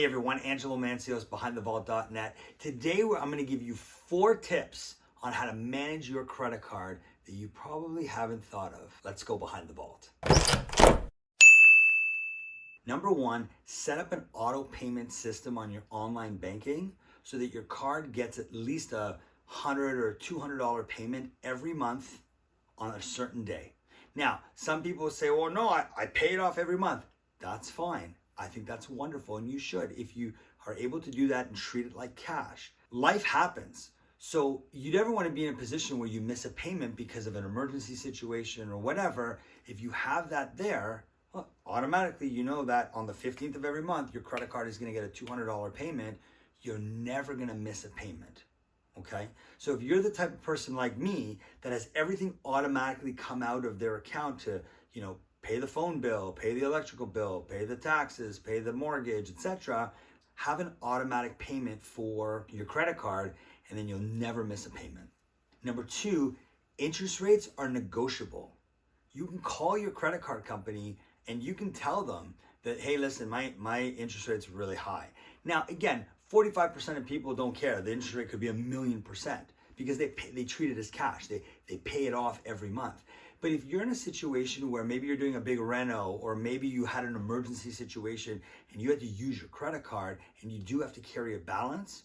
Hey everyone, Angelo BehindTheVault.net. Today I'm going to give you 4 tips on how to manage your credit card that you probably haven't thought of. Let's go behind the vault. Number 1, set up an auto payment system on your online banking so that your card gets at least a $100 or $200 payment every month on a certain day. Now, some people will say, well, no, I pay it off every month. That's fine. I think that's wonderful, and you should if you are able to do that and treat it like cash. Life happens, so you never want to be in a position where you miss a payment because of an emergency situation or whatever. If you have that there, well, automatically you know that on the 15th of every month, your credit card is going to get a $200 payment. You're never going to miss a payment. Okay, so if you're the type of person like me that has everything automatically come out of their account to, pay the phone bill, pay the electrical bill, pay the taxes, pay the mortgage, etc., have an automatic payment for your credit card, and then you'll never miss a payment. Number 2, interest rates are negotiable. You can call your credit card company and you can tell them that, hey, listen, my interest rate's really high. Now, again, 45% of people don't care. The interest rate could be 1,000,000% because they treat it as cash. They pay it off every month. But if you're in a situation where maybe you're doing a big reno, or maybe you had an emergency situation and you had to use your credit card and you do have to carry a balance,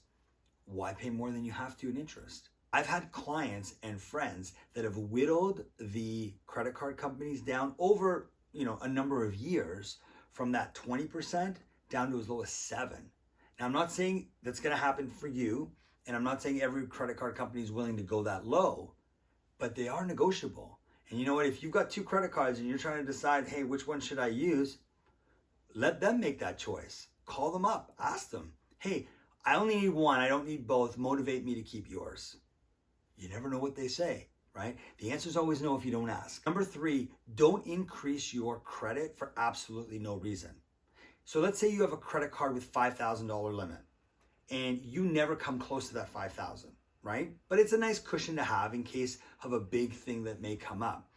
why pay more than you have to in interest? I've had clients and friends that have whittled the credit card companies down over, a number of years from that 20% down to as low as 7%. Now, I'm not saying that's going to happen for you, and I'm not saying every credit card company is willing to go that low, but they are negotiable. And you know what? If you've got 2 credit cards and you're trying to decide, hey, which one should I use? Let them make that choice. Call them up. Ask them, hey, I only need one. I don't need both. Motivate me to keep yours. You never know what they say, right? The answer is always no if you don't ask. Number 3, don't increase your credit for absolutely no reason. So let's say you have a credit card with $5,000 limit and you never come close to that $5,000. Right? But it's a nice cushion to have in case of a big thing that may come up.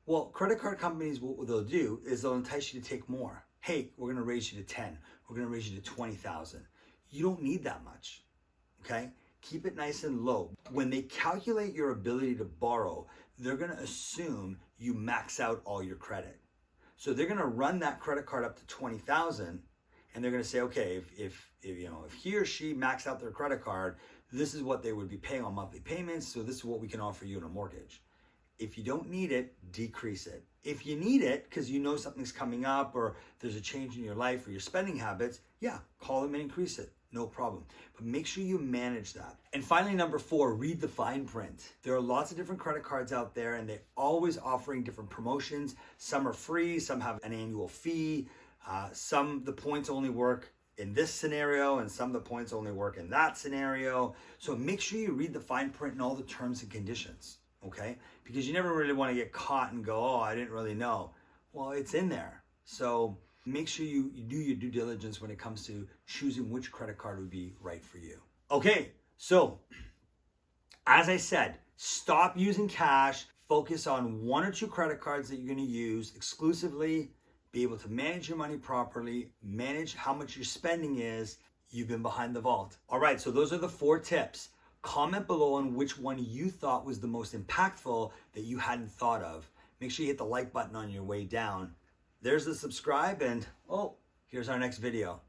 Well, credit card companies, what they'll do is they'll entice you to take more. Hey, we're going to raise you to 10. We're going to raise you to 20,000. You don't need that much. Okay? Keep it nice and low. When they calculate your ability to borrow, they're going to assume you max out all your credit. So they're going to run that credit card up to 20,000, and they're going to say, okay, if he or she maxed out their credit card, this is what they would be paying on monthly payments, so this is what we can offer you in a mortgage. If you don't need it, decrease it. If you need it because you know something's coming up or there's a change in your life or your spending habits, yeah, call them and increase it. No problem. But make sure you manage that. And finally, number 4, read the fine print. There are lots of different credit cards out there and they're always offering different promotions. Some are free, some have an annual fee, some the points only work in this scenario, and some of the points only work in that scenario. So make sure you read the fine print and all the terms and conditions, okay? Because you never really want to get caught and go, oh, I didn't really know. Well, it's in there. So make sure you do your due diligence when it comes to choosing which credit card would be right for you. Okay, so as I said, stop using cash. Focus on 1 or 2 credit cards that you're going to use exclusively. Be able to manage your money properly, manage how much your spending is. You've been behind the vault. All right, so those are the 4 tips. Comment below on which one you thought was the most impactful that you hadn't thought of. Make sure you hit the like button on your way down. There's the subscribe, and here's our next video.